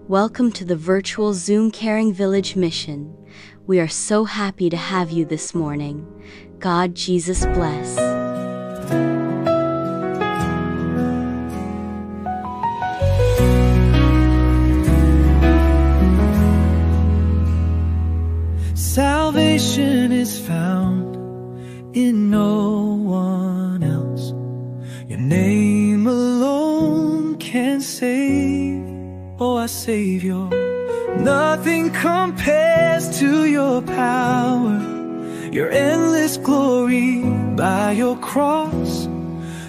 Welcome to the virtual Zoom Caring Village mission. We are so happy to have you this morning. God Jesus bless. Salvation is found in no one else. Your name alone can save. Oh, our Savior. Nothing compares to your power, your endless glory. By your cross,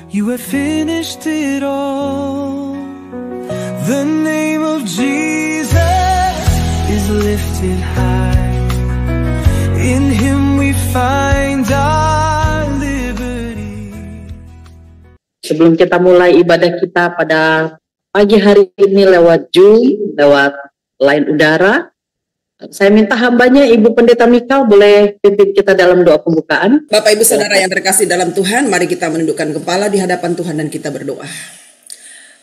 you have finished it all. The name of Jesus is lifted high. In Him we find our liberty. Sebelum kita mulai ibadah kita pada pagi hari ini lewat Zoom, lewat line udara, saya minta hambanya Ibu Pendeta Mikal boleh pimpin kita dalam doa pembukaan. Bapak Ibu Saudara yang terkasih dalam Tuhan, mari kita menundukkan kepala di hadapan Tuhan dan kita berdoa.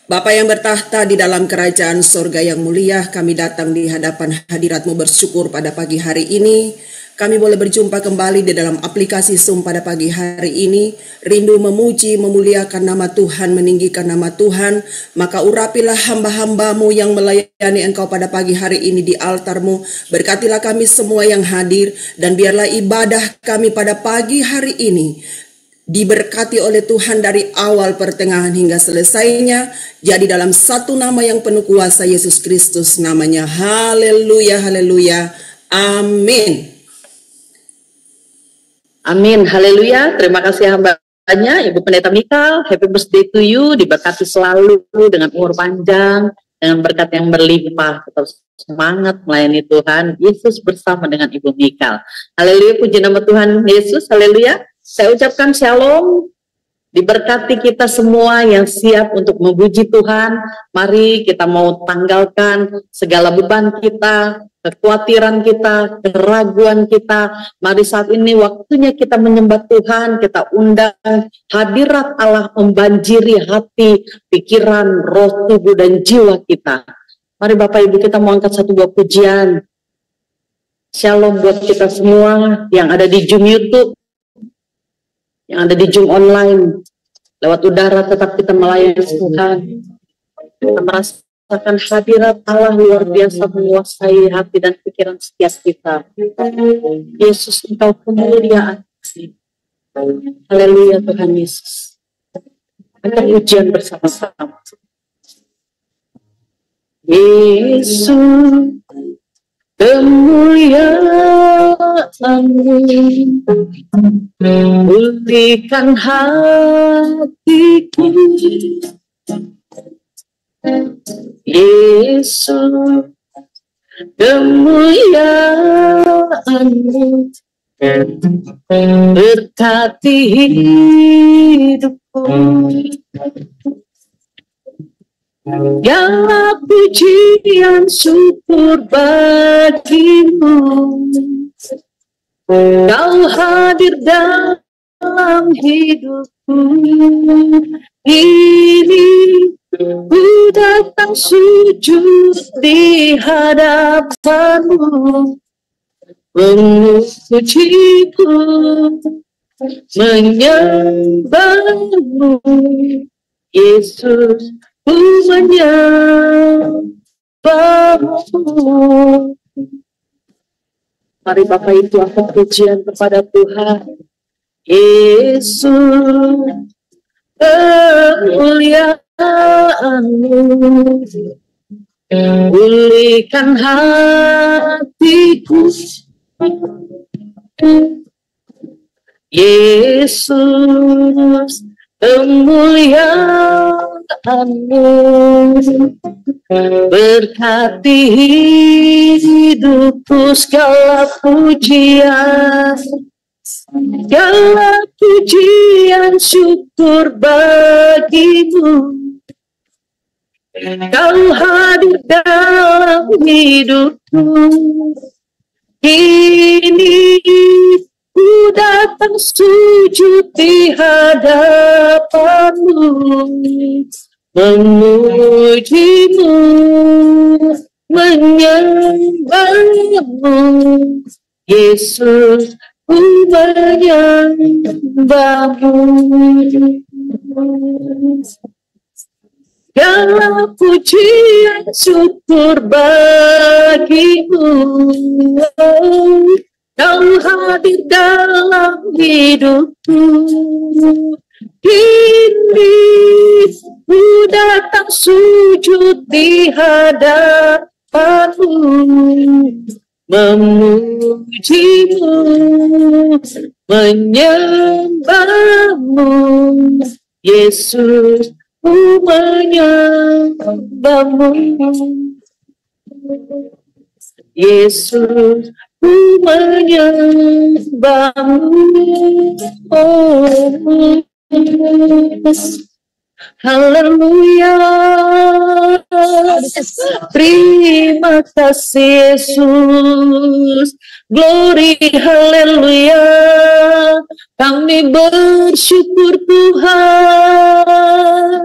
Bapa yang bertahta di dalam kerajaan sorga yang mulia, kami datang di hadapan hadirat-Mu bersyukur pada pagi hari ini. Kami boleh berjumpa kembali di dalam aplikasi Zoom pada pagi hari ini. Rindu memuji, memuliakan nama Tuhan, meninggikan nama Tuhan. Maka urapilah hamba-hamba-Mu yang melayani Engkau pada pagi hari ini di altar-Mu. Berkatilah kami semua yang hadir. Dan biarlah ibadah kami pada pagi hari ini diberkati oleh Tuhan dari awal, pertengahan hingga selesainya. Jadi dalam satu nama yang penuh kuasa, Yesus Kristus namanya. Haleluya, haleluya, amin. Amin, haleluya. Terima kasih hambanya Ibu Pendeta Mikal. Happy birthday to you. Diberkati selalu dengan umur panjang, dengan berkat yang berlimpah. Tetap semangat melayani Tuhan. Yesus bersama dengan Ibu Mikal. Haleluya, puji nama Tuhan Yesus. Haleluya. Saya ucapkan shalom. Diberkati kita semua yang siap untuk memuji Tuhan. Mari kita mau tanggalkan segala beban kita, kekhawatiran kita, keraguan kita. Mari saat ini waktunya kita menyembah Tuhan. Kita undang hadirat Allah membanjiri hati, pikiran, roh, tubuh, dan jiwa kita. Mari Bapak Ibu kita mau angkat satu buah pujian. Shalom buat kita semua yang ada di Zoom YouTube, yang ada di Zoom online. Lewat udara tetap kita melayani Tuhan. Kita merasakan hadirat Allah luar biasa menguasai hati dan pikiran setiap kita. Yesus, Engkau kemuliaan. Haleluya Tuhan Yesus. Kita ujian bersama-sama. Yesus, kemuliaan-Mu pulihkan hatiku. Yesus, kemuliaan-Mu berkati hidupku. Segala pujian syukur bagi-Mu. Kau hadir dalam hidupku. Ini ku datang sujud di hadapan-Mu, memujiku, menyembah-Mu. Yesus, ku menyembah-Mu. Mari Bapak Ibu angkat pujian kepada Tuhan. Yesus, kemuliaan-Mu pulihkan hatiku. Yesus, kemuliaan-Mu berkati hidupku. Segala pujian, segala pujian syukur bagi-Mu. Kau hadir dalam hidupku. Kini ku datang sujud di hadapan-Mu, memuji-Mu, menyembahmu, Yesus, ku menyembahmu. Segala pujian syukur bagimu, Kau hadir dalam hidupku. Kini ku datang sujud di hadapanmu, memujimu, menyembahmu, Yesus, ku menyembahmu, Yesus, ku menyembahmu. Oh, haleluya, terima kasih Yesus, glory, haleluya, kami bersyukur Tuhan.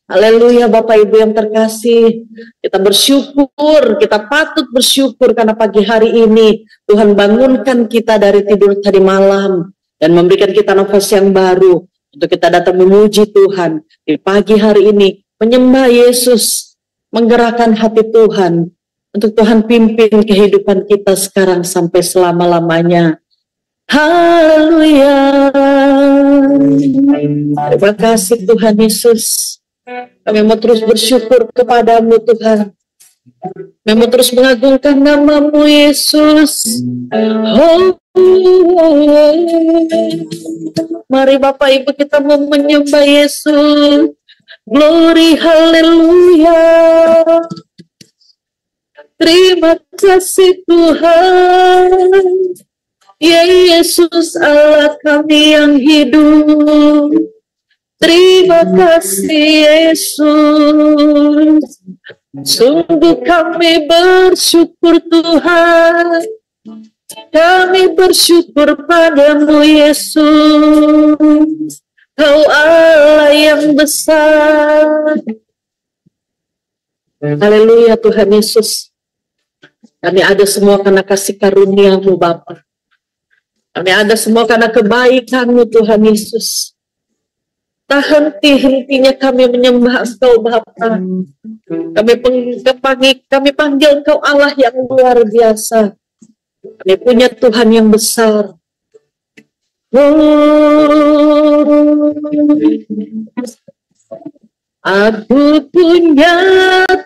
Haleluya, Bapak Ibu yang terkasih, kita bersyukur, kita patut bersyukur karena pagi hari ini Tuhan bangunkan kita dari tidur tadi malam dan memberikan kita nafas yang baru untuk kita datang memuji Tuhan di pagi hari ini, menyembah Yesus, menggerakkan hati Tuhan untuk Tuhan pimpin kehidupan kita sekarang sampai selama-lamanya. Haleluya, terima kasih Tuhan Yesus. Kami mau terus bersyukur kepadamu Tuhan. Kami mau terus mengagungkan namamu Yesus. Oh, mari Bapak Ibu kita mau menyembah Yesus. Glory, haleluya. Terima kasih Tuhan. Ya Yesus Allah kami yang hidup. Terima kasih Yesus. Sungguh kami bersyukur Tuhan. Kami bersyukur padamu Yesus. Kau Allah yang besar. Haleluya Tuhan Yesus. Kami ada semua karena kasih karunia-Mu Bapa. Kami ada semua karena kebaikan-Mu Tuhan Yesus. Tak henti-hentinya kami menyembah Engkau Bapa. Kami panggil Engkau Allah yang luar biasa. Kami punya Tuhan yang besar. Aku punya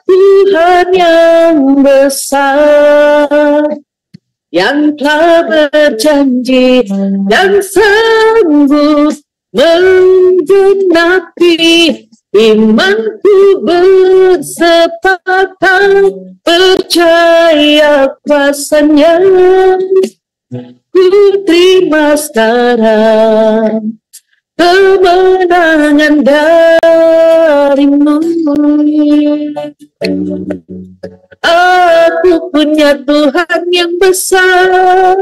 Tuhan yang besar, yang telah berjanji dan sanggup menggenapi imanku, bersepakat percaya kuasanya. Ku terima sekarang kemenangan darimu. Aku punya Tuhan yang besar,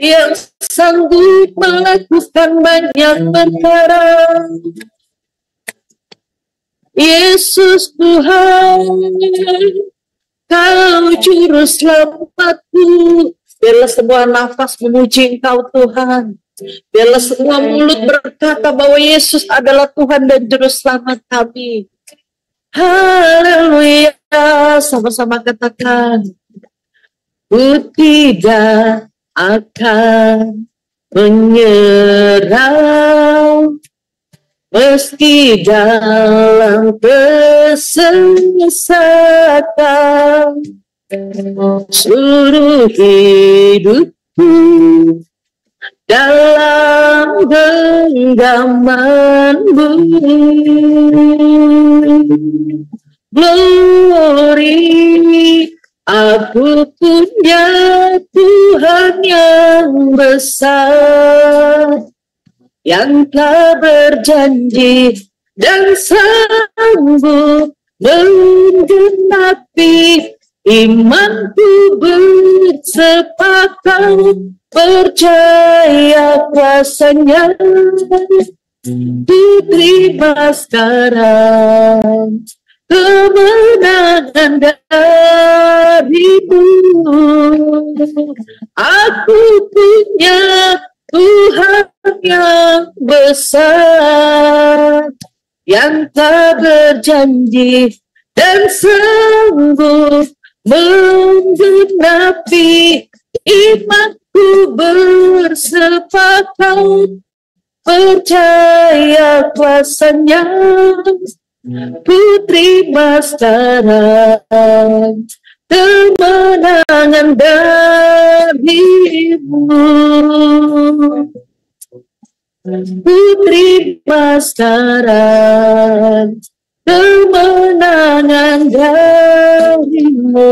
yang sanggup melakukan banyak perkara. Yesus Tuhan, Kau juru selamatku. Biarlah semua nafas memuji Engkau Tuhan. Biarlah semua mulut berkata bahwa Yesus adalah Tuhan dan juru selamat kami. Haleluya. Sama-sama katakan, ku tidak akan menyerah meski dalam kesesatan. Seluruh hidupku dalam genggaman-Mu. Glory, aku punya Tuhan yang besar, yang telah berjanji dan sanggup menggenapi imanku, bersepakat percaya kuasanya. Ku terima sekarang kemenangan darimu. Aku punya Tuhan yang besar, yang tak berjanji dan sanggup menggenapi. Imanku bersepakat percaya kuasanya. Putri Mastaran, kemenangan darimu. Putri Mastaran, kemenangan darimu.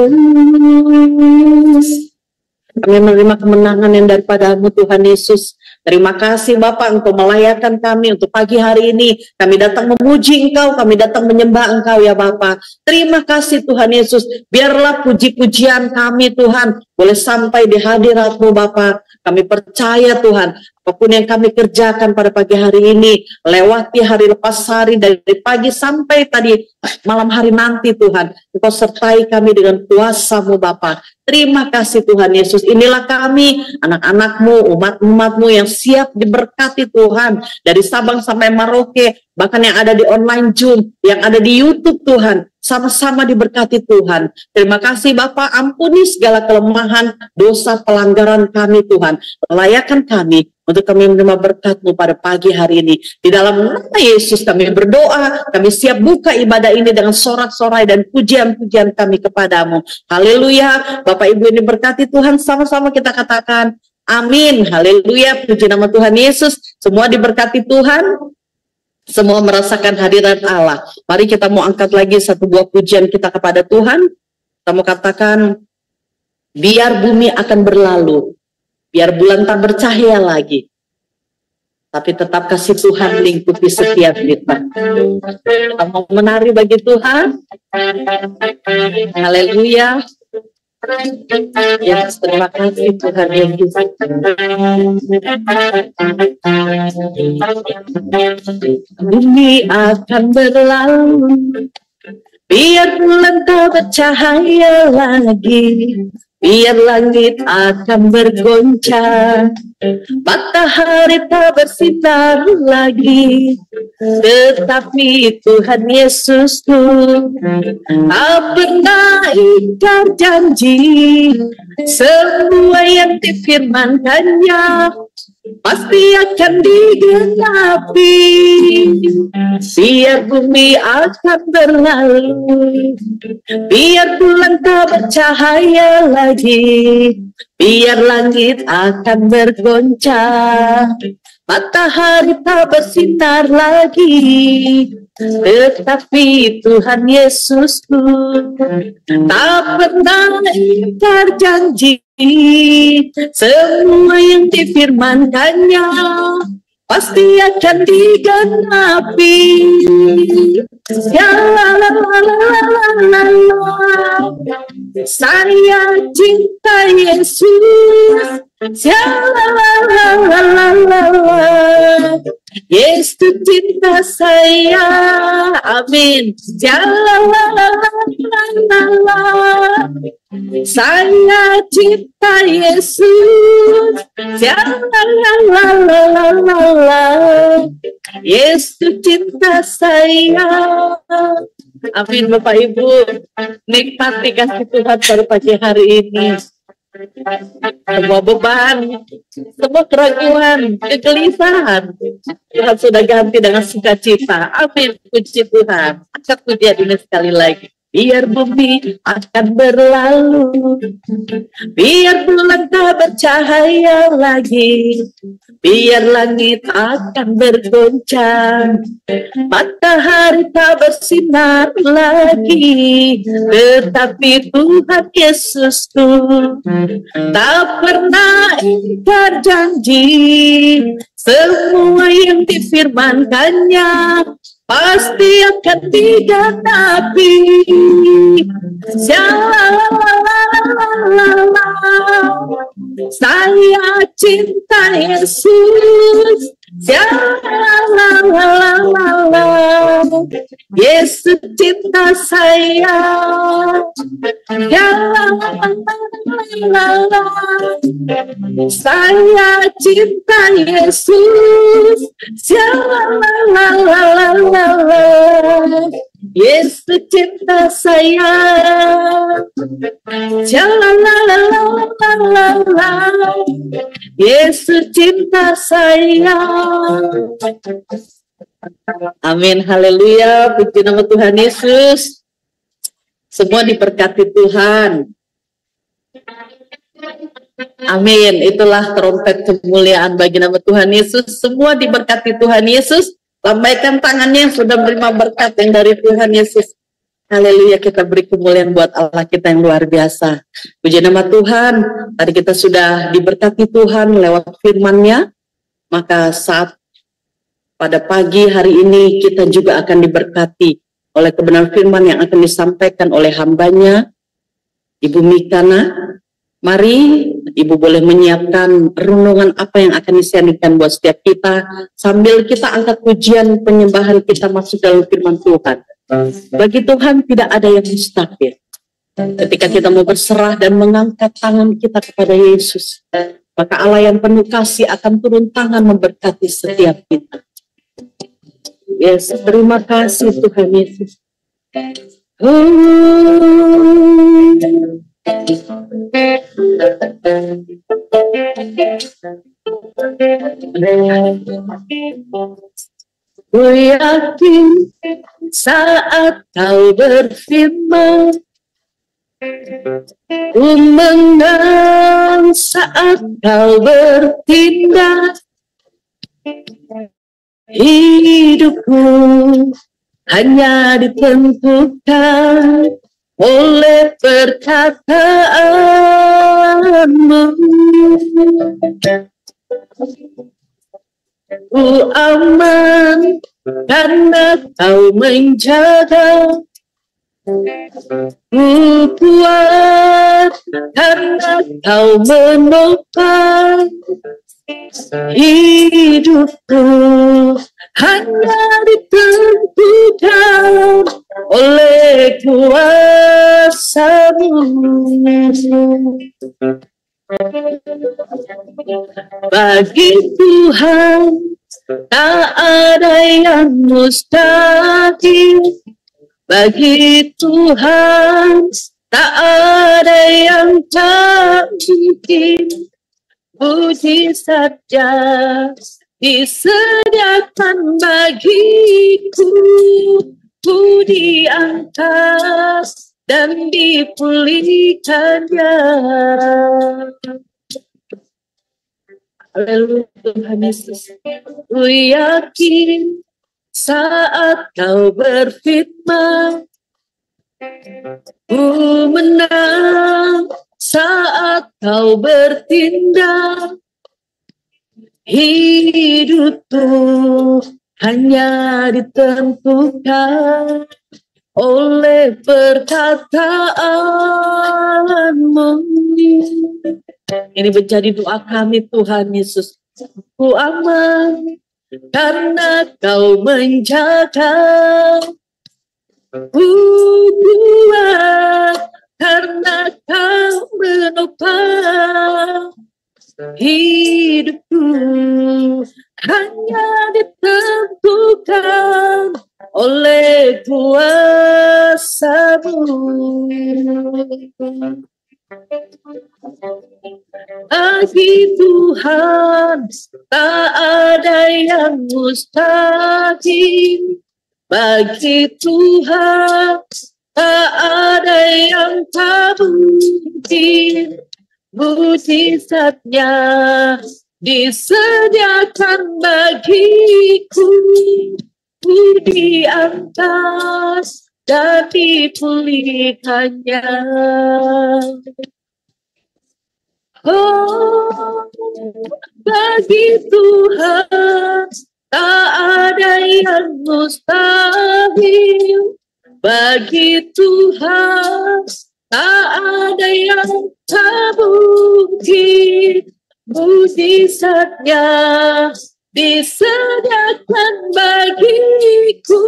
Kami menerima kemenangan yang daripada-Mu, Tuhan Yesus. Terima kasih Bapak, Engkau melayakkan kami untuk pagi hari ini. Kami datang memuji Engkau, kami datang menyembah Engkau ya Bapak. Terima kasih Tuhan Yesus. Biarlah puji-pujian kami Tuhan boleh sampai di hadirat-Mu Bapak. Kami percaya Tuhan, apapun yang kami kerjakan pada pagi hari ini, lewati hari lepas hari, dari pagi sampai tadi malam hari nanti Tuhan, Engkau sertai kami dengan kuasa-Mu Bapa. Terima kasih Tuhan Yesus. Inilah kami, anak-anak-Mu, umat-umat-Mu yang siap diberkati Tuhan, dari Sabang sampai Merauke, bahkan yang ada di online Zoom, yang ada di YouTube Tuhan, sama-sama diberkati Tuhan. Terima kasih Bapak, ampuni segala kelemahan, dosa, pelanggaran kami Tuhan. Layakan kami untuk kami menerima berkat-Mu pada pagi hari ini. Di dalam nama Yesus kami berdoa, kami siap buka ibadah ini dengan sorak-sorai dan pujian-pujian kami kepadamu. Haleluya. Bapak Ibu ini berkati Tuhan, sama-sama kita katakan amin. Haleluya, puji nama Tuhan Yesus. Semua diberkati Tuhan. Semua merasakan hadirat Allah. Mari kita mau angkat lagi satu buah pujian kita kepada Tuhan. Kita mau katakan, biar bumi akan berlalu, biar bulan tak bercahaya lagi, tapi tetap kasih Tuhan lingkupi setiap kita. Kita mau menari bagi Tuhan. Haleluya. Yes, terima kasih Tuhan Yesus. Bumi akan berlalu, biar bulan tak bercahaya lagi, biar langit akan bergoncang, matahari tak bersinar lagi, tetapi Tuhan Yesusku tak pernah ingkar janji. Semua yang difirmankannya pasti akan digenapi. Biar bumi akan berlalu, biar bulan tak bercahaya lagi, biar langit akan bergoncang, matahari tak bersinar lagi, tetapi Tuhan Yesusku tak pernah ingkar janji. Semua yang difirmankannya pasti akan digenapi. Ya la la la la la la. Saya cinta Yesus. Ya la la la la la la. Yesus cinta saya. Amin. Ya la la la la la la. Saya cinta Yesus. Ya la la la la la la. Yesus cinta saya. Amin Bapak Ibu. Nikmati kasih Tuhan pada pagi hari ini. Semua beban, semua keraguan, kegelisahan, Tuhan sudah ganti dengan sukacita. Amin, puji Tuhan. Angkat pujian ini sekali lagi. Biar bumi akan berlalu, biar bulan tak bercahaya lagi, biar langit akan bergoncang, matahari tak bersinar lagi, tetapi Tuhan Yesusku tak pernah ingkar janji. Semua yang difirmankannya pasti akan digenapi. Saya cinta Yesus. Yesus cinta saya. Saya cinta Yesus. Yesus cinta saya. Yesus cinta saya. Amin, haleluya, puji nama Tuhan Yesus. Semua diberkati Tuhan. Amin, itulah trompet kemuliaan bagi nama Tuhan Yesus. Semua diberkati Tuhan Yesus. Lambaikan tangannya yang sudah menerima berkat yang dari Tuhan Yesus. Haleluya, kita beri kemuliaan buat Allah kita yang luar biasa. Puji nama Tuhan. Tadi kita sudah diberkati Tuhan lewat firman-Nya. Maka saat pada pagi hari ini kita juga akan diberkati oleh kebenaran firman yang akan disampaikan oleh hambanya, Ibu Mikana. Mari Ibu boleh menyiapkan renungan apa yang akan disampaikan buat setiap kita, sambil kita angkat pujian penyembahan kita masuk dalam firman Tuhan. Bagi Tuhan tidak ada yang mustahil. Ketika kita mau berserah dan mengangkat tangan kita kepada Yesus, maka Allah yang penuh kasih akan turun tangan memberkati setiap kita. Yes, terima kasih Tuhan Yesus. Ku yakin saat kau berfirman, ku menang saat kau bertindak. Hidupku hanya ditentukan oleh perkataanmu. Ku aman karena kau menjaga. Ku kuat karena kau menopang. Hidupku hanya ditentukan oleh kuasa-Mu. Bagi Tuhan tak ada yang mustahil. Bagi Tuhan tak ada yang tak mungkin. Mujizatnya disediakan bagiku. Ku diangkat dan dipulihkannya. Haleluya Tuhan Yesus. Ku yakin saat kau berfirman, ku menang saat kau bertindak. Hidupku hanya ditentukan oleh perkataanmu. Ini menjadi doa kami Tuhan Yesus. Ku aman karena kau menjaga. Ku kuat karena kau menopang. Hidupku hanya ditentukan oleh kuasa-Mu. Bagi Tuhan tak ada yang mustahil. Bagi Tuhan tak ada yang tak mungkin. Mujizatnya disediakan bagiku. Ku diangkat dan dipulihkannya. Oh, bagi Tuhan tak ada yang mustahil. Bagi Tuhan tak ada yang tak mungkin. Mujizatnya disediakan bagiku.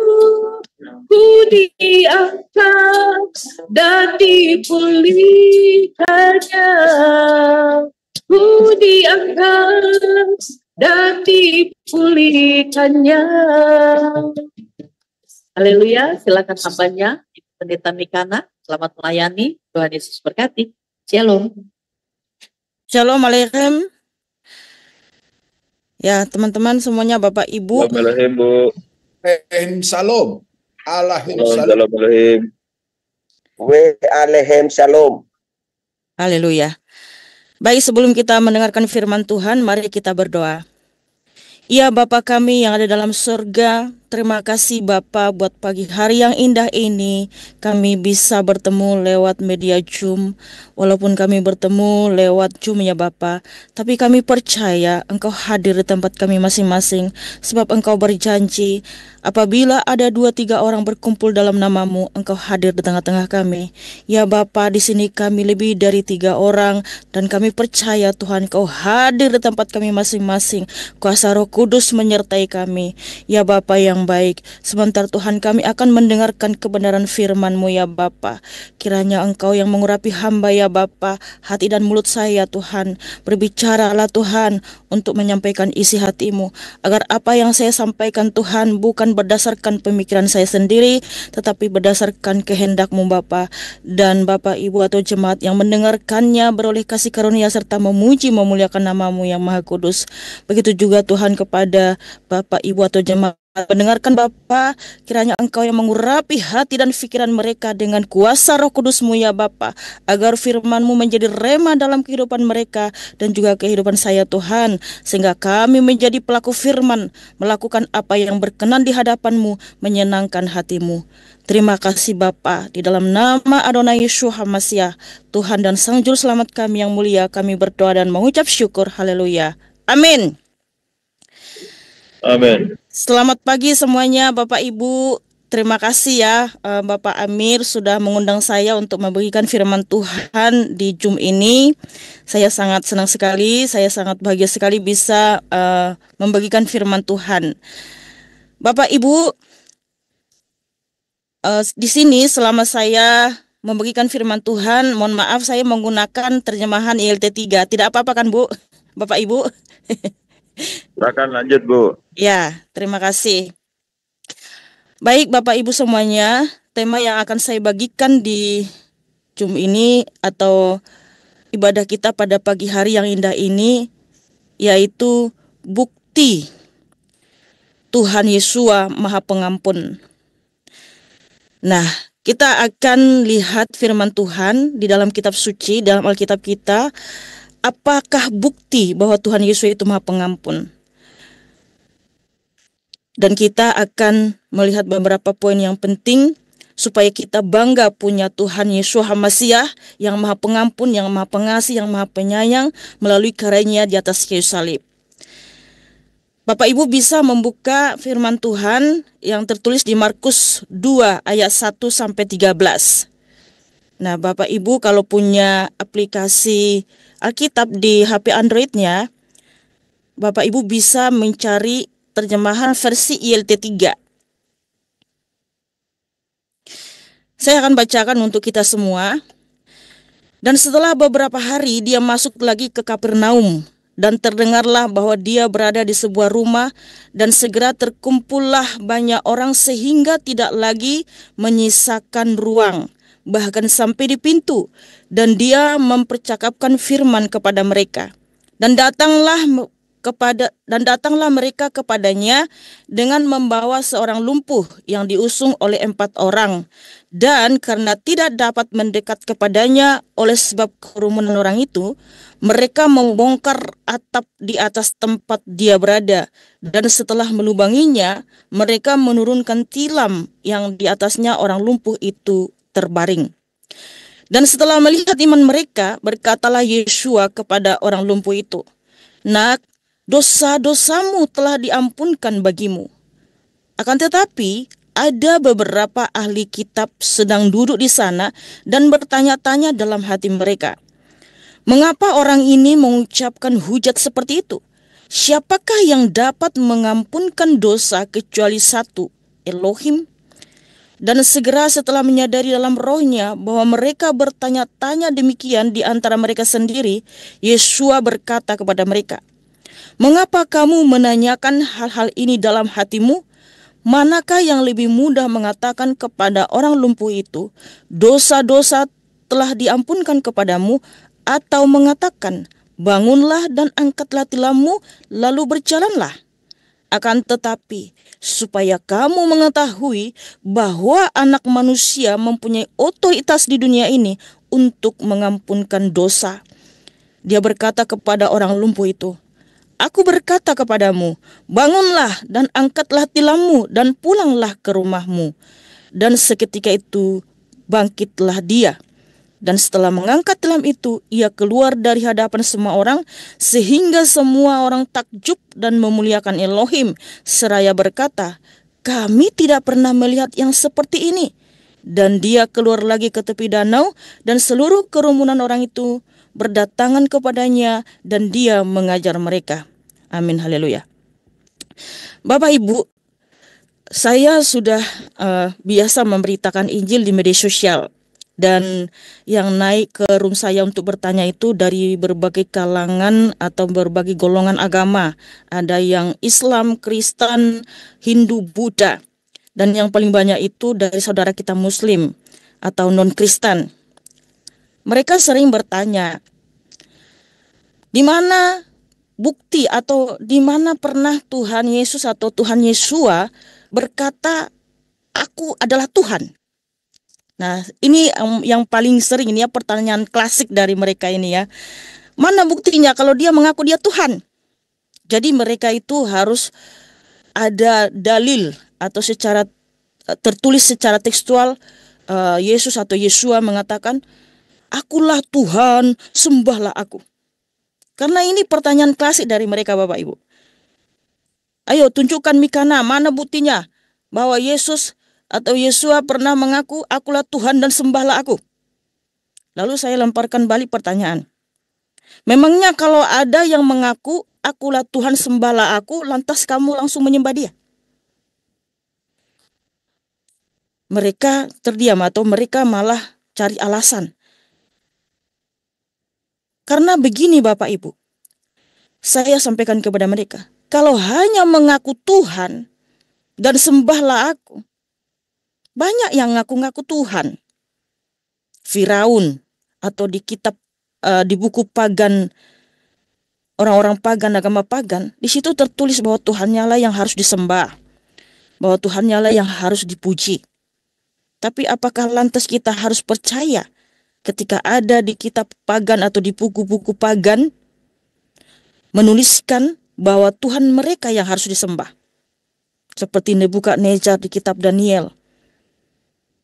Ku diangkat dan dipulihkannya. Ku diangkat dan dipulihkannya. Haleluya, silakan hambanya, Ibu Pendeta Mikana, selamat melayani. Tuhan Yesus berkati. Shalom. Shalom Alaikum. Ya, teman-teman semuanya, Bapak Ibu. Shalom Alaikum, Bu. Shalom. Alaikum Shalom, salam. shalom Alaikum. Alaikum salam. Haleluya. Baik, sebelum kita mendengarkan firman Tuhan, mari kita berdoa. Ya Bapa kami yang ada dalam surga, terima kasih Bapa buat pagi hari yang indah ini. Kami bisa bertemu lewat media Zoom. Walaupun kami bertemu lewat Zoom ya Bapa, tapi kami percaya Engkau hadir di tempat kami masing-masing. Sebab Engkau berjanji, apabila ada 2-3 orang berkumpul dalam nama-Mu, Engkau hadir di tengah-tengah kami. Ya Bapa, di sini kami lebih dari 3 orang, dan kami percaya Tuhan Engkau hadir di tempat kami masing-masing. Kuasa Roh Kudus menyertai kami. Ya Bapa yang baik, sebentar Tuhan kami akan mendengarkan kebenaran firman-Mu ya Bapa. Kiranya Engkau yang mengurapi hamba ya Bapa, hati dan mulut saya Tuhan. Berbicaralah Tuhan untuk menyampaikan isi hati-Mu, agar apa yang saya sampaikan Tuhan bukan berdasarkan pemikiran saya sendiri, tetapi berdasarkan kehendak-Mu Bapa. Dan Bapak Ibu atau jemaat yang mendengarkannya beroleh kasih karunia serta memuji memuliakan nama-Mu yang Maha Kudus. Begitu juga Tuhan kepada Bapak Ibu atau jemaat mendengarkan Bapa, kiranya Engkau yang mengurapi hati dan pikiran mereka dengan kuasa Roh Kudus-Mu ya Bapa, agar firman-Mu menjadi rema dalam kehidupan mereka dan juga kehidupan saya Tuhan, sehingga kami menjadi pelaku firman, melakukan apa yang berkenan di hadapan-Mu, menyenangkan hati-Mu. Terima kasih Bapa, di dalam nama Adonai Yeshua HaMashiach, Tuhan dan Sang Juru Selamat kami yang mulia, kami berdoa dan mengucap syukur. Haleluya. Amin. Amin. Selamat pagi semuanya Bapak Ibu. Terima kasih ya Bapak Amir sudah mengundang saya untuk membagikan firman Tuhan di Zoom ini. Saya sangat senang sekali, saya sangat bahagia sekali bisa membagikan firman Tuhan. Bapak Ibu, di sini selama saya membagikan firman Tuhan, mohon maaf saya menggunakan terjemahan ILT 3. Tidak apa-apa kan Bu, Bapak Ibu? Silakan lanjut Bu. Ya, terima kasih. Baik Bapak Ibu semuanya, tema yang akan saya bagikan di Zoom ini atau ibadah kita pada pagi hari yang indah ini, yaitu bukti Tuhan Yeshua Maha Pengampun. Nah, kita akan lihat firman Tuhan di dalam kitab suci, dalam Alkitab kita. Apakah bukti bahwa Tuhan Yesus itu Maha Pengampun? Dan kita akan melihat beberapa poin yang penting supaya kita bangga punya Tuhan Yesus HaMashiach yang Maha Pengampun, yang Maha Pengasih, yang Maha Penyayang melalui karyanya di atas kayu salib. Bapak Ibu bisa membuka firman Tuhan yang tertulis di Markus 2 ayat 1 sampai 13. Nah, Bapak Ibu kalau punya aplikasi Alkitab di HP Android-nya, Bapak Ibu bisa mencari terjemahan versi ILT 3. Saya akan bacakan untuk kita semua. Dan setelah beberapa hari dia masuk lagi ke Kapernaum, dan terdengarlah bahwa dia berada di sebuah rumah, dan segera terkumpullah banyak orang sehingga tidak lagi menyisakan ruang, bahkan sampai di pintu, dan dia mempercakapkan firman kepada mereka. Dan datanglah mereka kepadanya dengan membawa seorang lumpuh yang diusung oleh 4 orang. Dan karena tidak dapat mendekat kepadanya oleh sebab kerumunan orang itu, mereka membongkar atap di atas tempat dia berada. Dan setelah melubanginya, mereka menurunkan tilam yang di atasnya orang lumpuh itu terbaring. Dan setelah melihat iman mereka, berkatalah Yeshua kepada orang lumpuh itu, "Nak, dosa-dosamu telah diampunkan bagimu." Akan tetapi ada beberapa ahli kitab sedang duduk di sana dan bertanya-tanya dalam hati mereka, "Mengapa orang ini mengucapkan hujat seperti itu? Siapakah yang dapat mengampunkan dosa kecuali satu, Elohim? Dan segera setelah menyadari dalam rohnya bahwa mereka bertanya-tanya demikian di antara mereka sendiri, Yesua berkata kepada mereka, "Mengapa kamu menanyakan hal-hal ini dalam hatimu? Manakah yang lebih mudah mengatakan kepada orang lumpuh itu, dosa-dosa telah diampunkan kepadamu, atau mengatakan, bangunlah dan angkatlah tilammu, lalu berjalanlah? Akan tetapi, supaya kamu mengetahui bahwa Anak Manusia mempunyai otoritas di dunia ini untuk mengampunkan dosa." Dia berkata kepada orang lumpuh itu, "Aku berkata kepadamu, bangunlah dan angkatlah tilammu dan pulanglah ke rumahmu." Dan seketika itu bangkitlah dia. Dan setelah mengangkat tilam itu, ia keluar dari hadapan semua orang, sehingga semua orang takjub dan memuliakan Elohim, seraya berkata, "Kami tidak pernah melihat yang seperti ini." Dan dia keluar lagi ke tepi danau, dan seluruh kerumunan orang itu berdatangan kepadanya, dan dia mengajar mereka. Amin, haleluya. Bapak Ibu, saya sudah biasa memberitakan Injil di media sosial. Dan yang naik ke room saya untuk bertanya itu dari berbagai kalangan atau berbagai golongan agama. Ada yang Islam, Kristen, Hindu, Buddha. Dan yang paling banyak itu dari saudara kita Muslim atau non-Kristen. Mereka sering bertanya, di mana bukti atau di mana pernah Tuhan Yesus atau Tuhan Yesua berkata, "Aku adalah Tuhan"? Nah, ini yang paling sering, ini ya pertanyaan klasik dari mereka ini ya. Mana buktinya kalau dia mengaku dia Tuhan? Jadi mereka itu harus ada dalil atau secara tertulis secara tekstual, Yesus atau Yesua mengatakan, "Akulah Tuhan, sembahlah aku." Karena ini pertanyaan klasik dari mereka, Bapak Ibu. Ayo tunjukkan Mikana, mana buktinya bahwa Yesus atau Yesua pernah mengaku, "Akulah Tuhan dan sembahlah aku." Lalu saya lemparkan balik pertanyaan. Memangnya kalau ada yang mengaku, "Akulah Tuhan, sembahlah aku," lantas kamu langsung menyembah dia? Mereka terdiam atau mereka malah cari alasan. Karena begini Bapak Ibu, saya sampaikan kepada mereka, kalau hanya mengaku Tuhan dan sembahlah aku, banyak yang ngaku-ngaku Tuhan. Firaun atau di kitab di buku pagan, orang-orang pagan, agama pagan, di situ tertulis bahwa Tuhannya lah yang harus disembah, bahwa Tuhannya lah yang harus dipuji. Tapi apakah lantas kita harus percaya ketika ada di kitab pagan atau di buku-buku pagan menuliskan bahwa Tuhan mereka yang harus disembah? Seperti Nebukadnezar di kitab Daniel.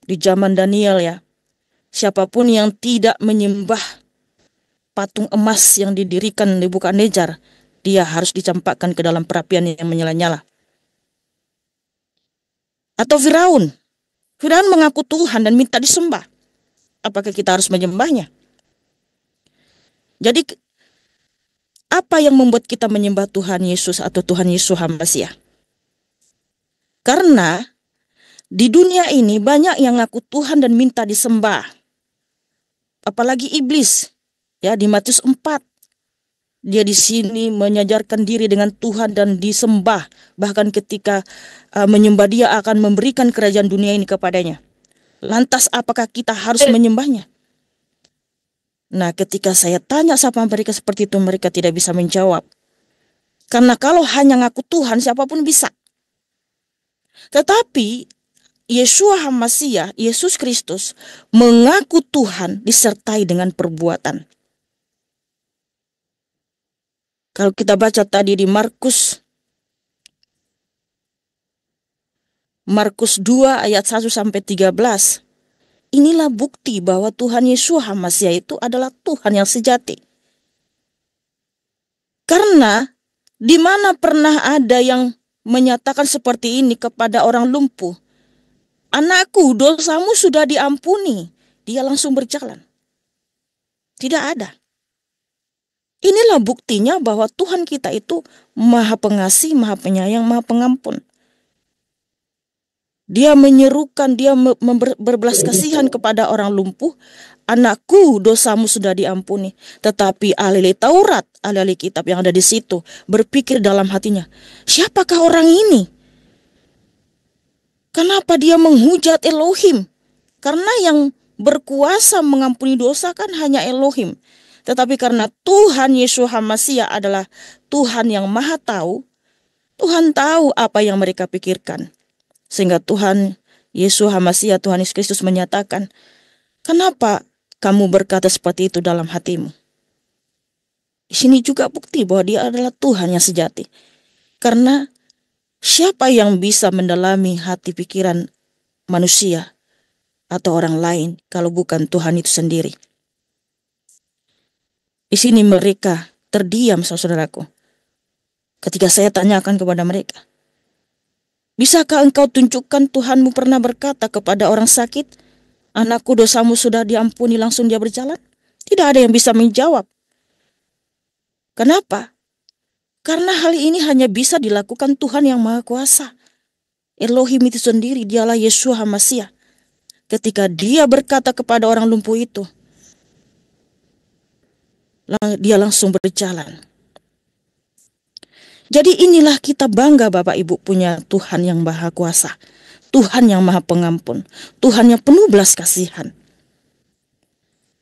Di zaman Daniel ya, siapapun yang tidak menyembah patung emas yang didirikan Nebukadnezar, dia harus dicampakkan ke dalam perapian yang menyala-nyala. Atau Firaun mengaku Tuhan dan minta disembah. Apakah kita harus menyembahnya? Jadi apa yang membuat kita menyembah Tuhan Yesus atau Tuhan Yesus Hambasiah? Karena di dunia ini banyak yang ngaku Tuhan dan minta disembah. Apalagi iblis. Ya, di Matius 4. Dia di sini menyajarkan diri dengan Tuhan dan disembah. Bahkan ketika menyembah dia akan memberikan kerajaan dunia ini kepadanya. Lantas apakah kita harus menyembahnya? Nah, ketika saya tanya sama mereka seperti itu, mereka tidak bisa menjawab. Karena kalau hanya ngaku Tuhan, siapapun bisa. Tetapi Yesua Hambasiah, Yesus Kristus, mengaku Tuhan disertai dengan perbuatan. Kalau kita baca tadi di Markus 2 ayat 1 sampai 13. Inilah bukti bahwa Tuhan Yesua Hambasiah itu adalah Tuhan yang sejati. Karena di mana pernah ada yang menyatakan seperti ini kepada orang lumpuh? "Anakku, dosamu sudah diampuni." Dia langsung berjalan. Tidak ada. Inilah buktinya bahwa Tuhan kita itu Maha Pengasih, Maha Penyayang, Maha Pengampun. Dia menyerukan, dia berbelas kasihan kepada orang lumpuh. Anakku, dosamu sudah diampuni. Tetapi ahli Taurat, ahli kitab yang ada di situ berpikir dalam hatinya, siapakah orang ini? Kenapa dia menghujat Elohim? Karena yang berkuasa mengampuni dosa kan hanya Elohim. Tetapi karena Tuhan Yesus HaMasiah adalah Tuhan yang Maha Tahu, Tuhan tahu apa yang mereka pikirkan. Sehingga Tuhan Yesus HaMasiah, Tuhan Yesus Kristus menyatakan, kenapa kamu berkata seperti itu dalam hatimu? Di sini juga bukti bahwa dia adalah Tuhan yang sejati. Karena siapa yang bisa mendalami hati pikiran manusia atau orang lain kalau bukan Tuhan itu sendiri? Di sini mereka terdiam, saudaraku. Ketika saya tanyakan kepada mereka, bisakah engkau tunjukkan Tuhanmu pernah berkata kepada orang sakit, anakku, dosamu sudah diampuni, langsung dia berjalan? Tidak ada yang bisa menjawab. Kenapa? Karena hal ini hanya bisa dilakukan Tuhan yang Maha Kuasa. Elohim itu sendiri, dialah Yesus HaMasiah. Ketika dia berkata kepada orang lumpuh itu, dia langsung berjalan. Jadi inilah kita bangga Bapak Ibu punya Tuhan yang Maha Kuasa, Tuhan yang Maha Pengampun, Tuhan yang penuh belas kasihan.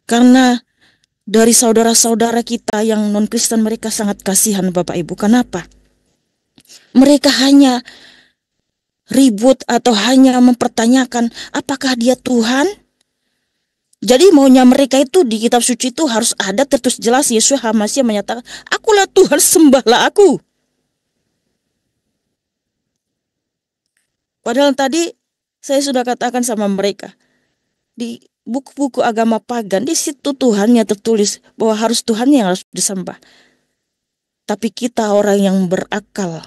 Karena dari saudara-saudara kita yang non-Kristen, mereka sangat kasihan Bapak Ibu. Kenapa? Mereka hanya ribut atau hanya mempertanyakan apakah dia Tuhan? Jadi maunya mereka itu di kitab suci itu harus ada tertulis jelas Yesus HaMasiah menyatakan, akulah Tuhan, sembahlah aku. Padahal tadi saya sudah katakan sama mereka, di buku-buku agama pagan, di situ Tuhannya tertulis bahwa harus Tuhannya yang harus disembah. Tapi kita orang yang berakal,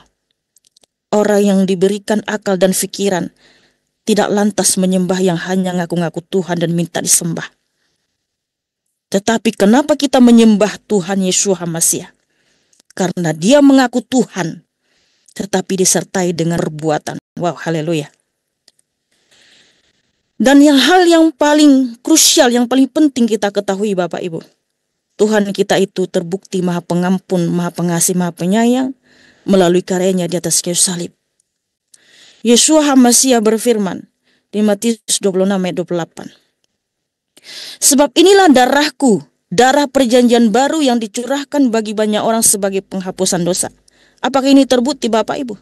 orang yang diberikan akal dan pikiran, tidak lantas menyembah yang hanya ngaku-ngaku Tuhan dan minta disembah. Tetapi kenapa kita menyembah Tuhan Yesus HaMasiah? Karena dia mengaku Tuhan, tetapi disertai dengan perbuatan. Wow, haleluya. Dan hal yang paling krusial, yang paling penting kita ketahui Bapak Ibu, Tuhan kita itu terbukti Maha Pengampun, Maha Pengasih, Maha Penyayang melalui karyanya di atas kayu salib. Yesus HaMasiah berfirman di Matius 26 ayat 28. Sebab inilah darahku, darah perjanjian baru yang dicurahkan bagi banyak orang sebagai penghapusan dosa. Apakah ini terbukti Bapak Ibu?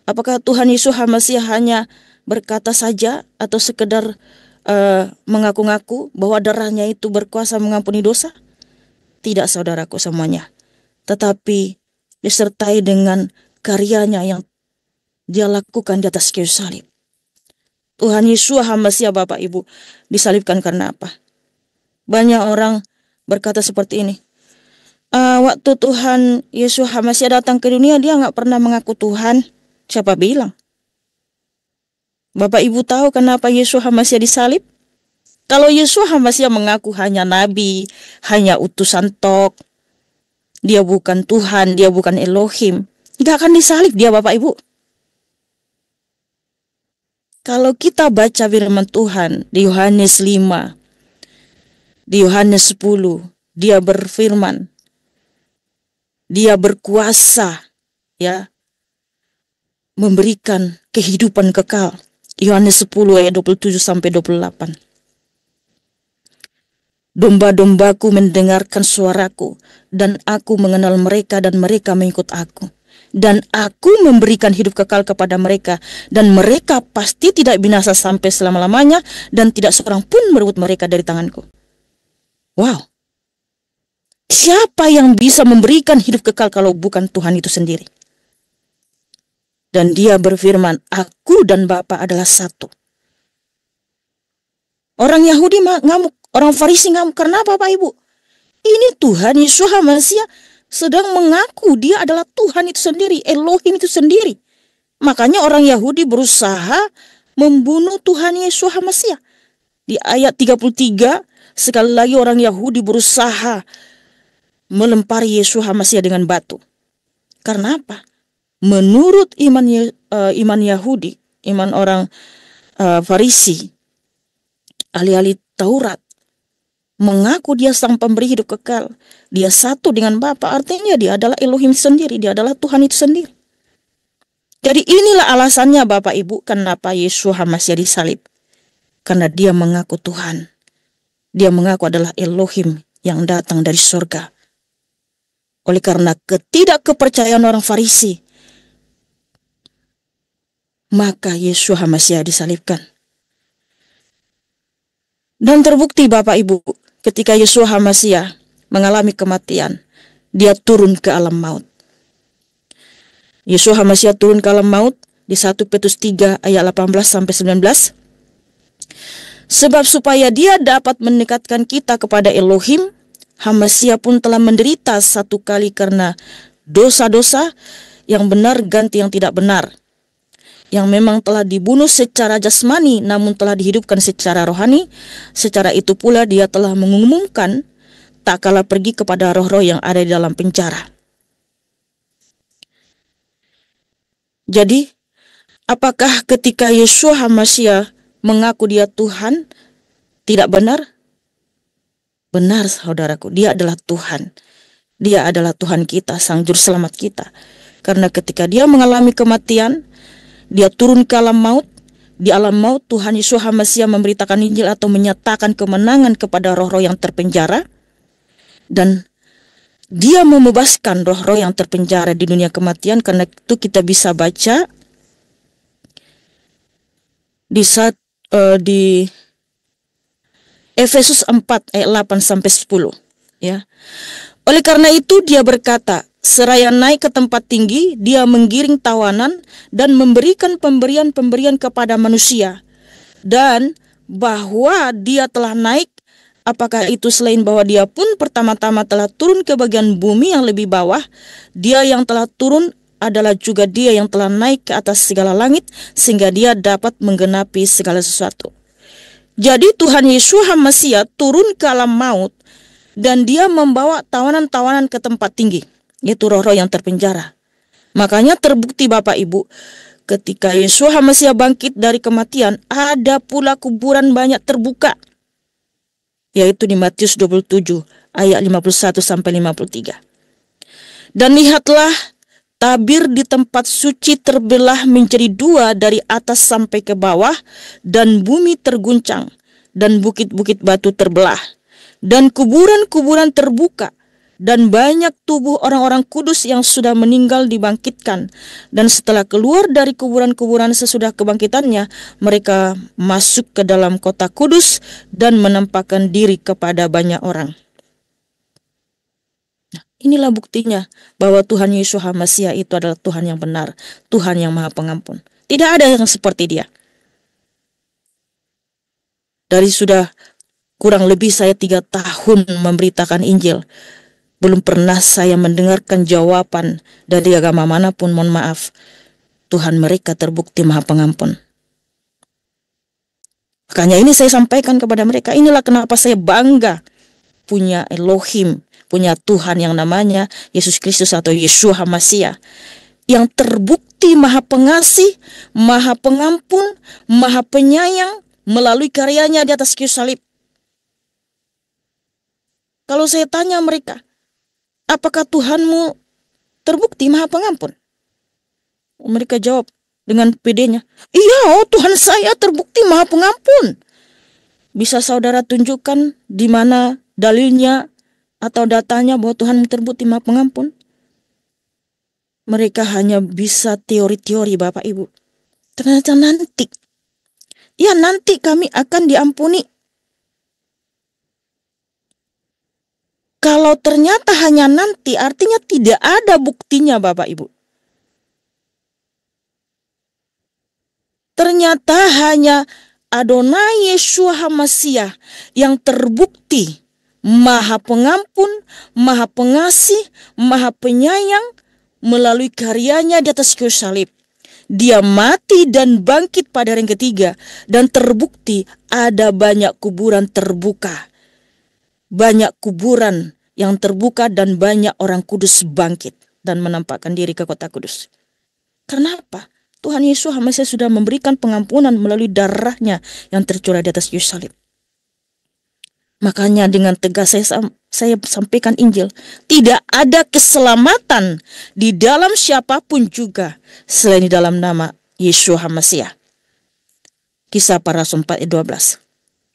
Apakah Tuhan Yesus HaMasiah hanya berkata saja atau sekedar mengaku-ngaku bahwa darahnya itu berkuasa mengampuni dosa? Tidak saudaraku semuanya. Tetapi disertai dengan karyanya yang dia lakukan di atas kayu salib. Tuhan Yesus HaMasiah Bapak Ibu disalibkan karena apa? Banyak orang berkata seperti ini. Waktu Tuhan Yesus HaMasiah datang ke dunia, dia nggak pernah mengaku Tuhan. Siapa bilang? Bapak Ibu tahu kenapa Yesus HaMasiah disalib? Kalau Yesus HaMasiah mengaku hanya nabi, hanya utusan tok, dia bukan Tuhan, dia bukan Elohim, nggak akan disalib dia Bapak Ibu. Kalau kita baca firman Tuhan di Yohanes 5, di Yohanes 10, dia berfirman, dia berkuasa ya memberikan kehidupan kekal. Yohanes 10 ayat 27 sampai 28. Domba-dombaku mendengarkan suaraku, dan aku mengenal mereka dan mereka mengikut aku. Dan aku memberikan hidup kekal kepada mereka, dan mereka pasti tidak binasa sampai selama-lamanya, dan tidak seorang pun merebut mereka dari tanganku. Wow. Siapa yang bisa memberikan hidup kekal kalau bukan Tuhan itu sendiri? Dan dia berfirman, aku dan Bapa adalah satu. Orang Yahudi ngamuk, orang Farisi ngamuk. Karena apa Bapak Ibu? Ini Tuhan Yesus HaMasiah sedang mengaku dia adalah Tuhan itu sendiri, Elohim itu sendiri. Makanya orang Yahudi berusaha membunuh Tuhan Yesus HaMasiah. Di ayat 33, sekali lagi orang Yahudi berusaha melempari Yeshua HaMasiah dengan batu. Karena apa? Menurut iman Yahudi, iman orang Farisi, ahli-ahli Taurat, mengaku dia sang pemberi hidup kekal, dia satu dengan Bapa, artinya dia adalah Elohim sendiri, dia adalah Tuhan itu sendiri. Jadi inilah alasannya Bapak Ibu kenapa Yeshua HaMasiah disalib. Karena dia mengaku Tuhan. Dia mengaku adalah Elohim yang datang dari surga. Oleh karena ketidakkepercayaan orang Farisi, maka Yeshua HaMasiah disalibkan. Dan terbukti Bapak Ibu, ketika Yeshua HaMasiah mengalami kematian, dia turun ke alam maut. Yeshua HaMasiah turun ke alam maut di 1 Petrus 3 ayat 18-19. Sebab supaya dia dapat mendekatkan kita kepada Elohim, HaMasiah pun telah menderita satu kali karena dosa-dosa, yang benar ganti yang tidak benar, yang memang telah dibunuh secara jasmani namun telah dihidupkan secara rohani. Secara itu pula dia telah mengumumkan tak kalah pergi kepada roh-roh yang ada di dalam penjara. Jadi, apakah ketika Yeshua HaMasiah mengaku dia Tuhan tidak benar? Benar saudaraku, dia adalah Tuhan. Dia adalah Tuhan kita, Sang Juru Selamat kita. Karena ketika dia mengalami kematian, dia turun ke alam maut. Di alam maut Tuhan Yeshua HaMasiah memberitakan Injil atau menyatakan kemenangan kepada roh-roh yang terpenjara. Dan dia membebaskan roh-roh yang terpenjara di dunia kematian. Karena itu kita bisa baca di Efesus 4 ayat 8-10 ya. Oleh karena itu dia berkata, seraya naik ke tempat tinggi, dia menggiring tawanan dan memberikan pemberian-pemberian kepada manusia. Dan bahwa dia telah naik, apakah itu selain bahwa dia pun pertama-tama telah turun ke bagian bumi yang lebih bawah? Dia yang telah turun adalah juga dia yang telah naik ke atas segala langit, sehingga dia dapat menggenapi segala sesuatu. Jadi Tuhan Yeshua HaMasiah turun ke alam maut dan dia membawa tawanan-tawanan ke tempat tinggi, yaitu roh-roh yang terpenjara. Makanya terbukti Bapak Ibu, ketika Yeshua HaMasiah bangkit dari kematian, ada pula kuburan banyak terbuka, yaitu di Matius 27 ayat 51-53. Dan lihatlah, tabir di tempat suci terbelah menjadi dua dari atas sampai ke bawah, dan bumi terguncang, dan bukit-bukit batu terbelah, dan kuburan-kuburan terbuka, dan banyak tubuh orang-orang kudus yang sudah meninggal dibangkitkan. Dan setelah keluar dari kuburan-kuburan sesudah kebangkitannya, mereka masuk ke dalam kota kudus dan menampakkan diri kepada banyak orang. Inilah buktinya bahwa Tuhan Yeshua HaMasiah itu adalah Tuhan yang benar, Tuhan yang Maha Pengampun. Tidak ada yang seperti dia. Dari sudah kurang lebih saya 3 tahun memberitakan Injil, belum pernah saya mendengarkan jawaban dari agama manapun, mohon maaf, Tuhan mereka terbukti Maha Pengampun. Makanya ini saya sampaikan kepada mereka, inilah kenapa saya bangga punya Elohim, punya Tuhan yang namanya Yesus Kristus atau Yeshua HaMasiah, yang terbukti Maha Pengasih, Maha Pengampun, Maha Penyayang melalui karyanya di atas kayu salib. Kalau saya tanya mereka, apakah Tuhanmu terbukti Maha Pengampun? Mereka jawab dengan pedenya, iya, Tuhan saya terbukti Maha Pengampun. Bisa saudara tunjukkan di mana dalilnya atau datanya bahwa Tuhan terbukti Maha Pengampun? Mereka hanya bisa teori-teori Bapak Ibu. Ternyata nanti, ya nanti kami akan diampuni. Kalau ternyata hanya nanti, artinya tidak ada buktinya Bapak Ibu. Ternyata hanya Adonai Yeshua HaMasiah yang terbukti Maha Pengampun, Maha Pengasih, Maha Penyayang melalui karyanya di atas kayu salib. Dia mati dan bangkit pada hari ketiga, dan terbukti ada banyak kuburan terbuka. Banyak kuburan yang terbuka dan banyak orang kudus bangkit dan menampakkan diri ke kota kudus. Karena apa? Tuhan Yesus HaMasiah sudah memberikan pengampunan melalui darahnya yang tercurah di atas kayu salib. Makanya dengan tegas saya sampaikan Injil. Tidak ada keselamatan di dalam siapapun juga selain di dalam nama Yesus HaMasiah. Kisah Para Rasul 4 ayat 12.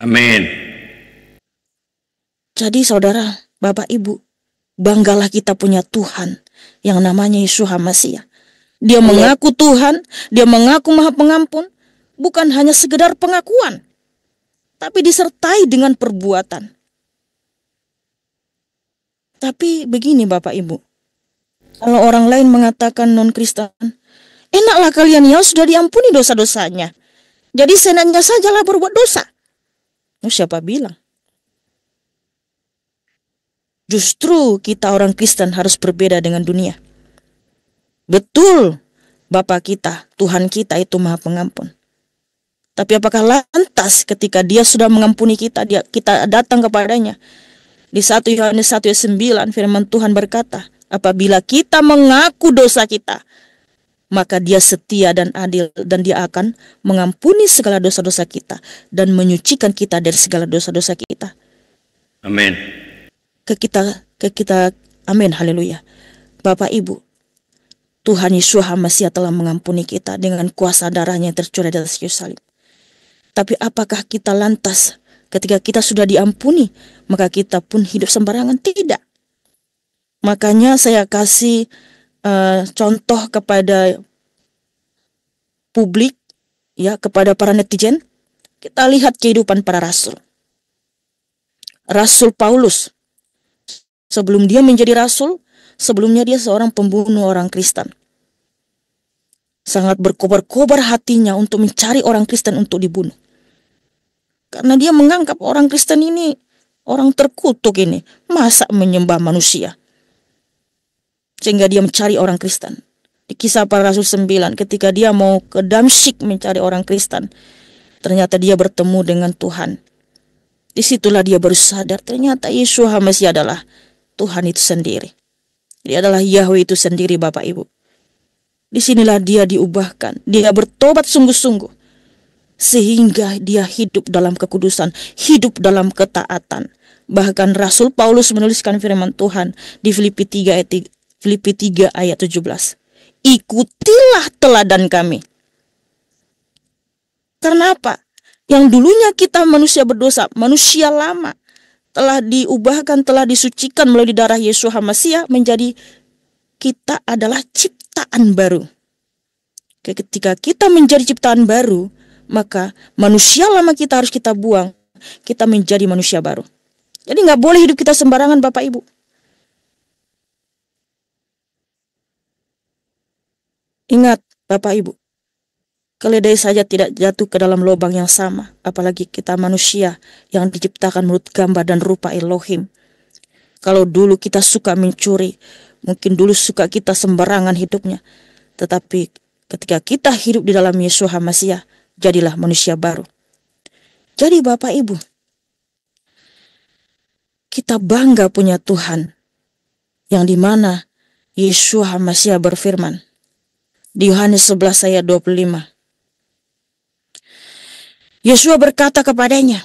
Amin. Jadi saudara, Bapak Ibu, banggalah kita punya Tuhan yang namanya Yesus HaMasiah. Dia mengaku Tuhan, dia mengaku Maha Pengampun, bukan hanya sekedar pengakuan, tapi disertai dengan perbuatan. Tapi begini Bapak Ibu, kalau orang lain mengatakan non-Kristen, enaklah kalian ya sudah diampuni dosa-dosanya, jadi senangnya sajalah berbuat dosa. Siapa bilang? Justru kita orang Kristen harus berbeda dengan dunia. Betul, Bapa kita, Tuhan kita itu Maha Pengampun. Tapi apakah lantas ketika Dia sudah mengampuni kita, kita datang kepadanya? Di 1 Yohanes 1 ayat 9 firman Tuhan berkata, apabila kita mengaku dosa kita, maka Dia setia dan adil dan Dia akan mengampuni segala dosa-dosa kita dan menyucikan kita dari segala dosa-dosa kita. Amin. Ke kita, amin, haleluya. Bapak Ibu, Tuhan Yesus HaMasiah telah mengampuni kita dengan kuasa darahnya yang tercurah di atas kayu salib. Tapi apakah kita lantas ketika kita sudah diampuni, maka kita pun hidup sembarangan? Tidak. Makanya saya kasih contoh kepada publik, ya, kepada para netizen. Kita lihat kehidupan para rasul. Rasul Paulus, sebelum dia menjadi rasul, sebelumnya dia seorang pembunuh orang Kristen. Sangat berkobar-kobar hatinya untuk mencari orang Kristen untuk dibunuh. Karena dia menganggap orang Kristen ini orang terkutuk ini. Masa menyembah manusia? Sehingga dia mencari orang Kristen. Di Kisah Para Rasul 9, ketika dia mau ke Damsyik mencari orang Kristen, ternyata dia bertemu dengan Tuhan. Disitulah dia baru sadar, ternyata Yesus HaMasiah adalah Tuhan itu sendiri. Dia adalah Yahweh itu sendiri, Bapak Ibu. Disinilah dia diubahkan. Dia bertobat sungguh-sungguh. Sehingga dia hidup dalam kekudusan, hidup dalam ketaatan. Bahkan Rasul Paulus menuliskan firman Tuhan di Filipi 3 ayat 17. Ikutilah teladan kami. Karena apa? Yang dulunya kita manusia berdosa, manusia lama, telah diubahkan, telah disucikan melalui darah Yesus HaMasiah menjadi kita adalah ciptaan baru. Ketika kita menjadi ciptaan baru, maka manusia lama kita harus kita buang. Kita menjadi manusia baru. Jadi nggak boleh hidup kita sembarangan, Bapak Ibu. Ingat, Bapak Ibu, keledai saja tidak jatuh ke dalam lubang yang sama, apalagi kita manusia yang diciptakan menurut gambar dan rupa Elohim. Kalau dulu kita suka mencuri, mungkin dulu suka kita sembarangan hidupnya, tetapi ketika kita hidup di dalam Yesus HaMasiah, jadilah manusia baru. Jadi Bapak Ibu, kita bangga punya Tuhan, yang dimana Yesus HaMasiah berfirman di Yohanes 11 ayat 25. Yesus berkata kepadanya,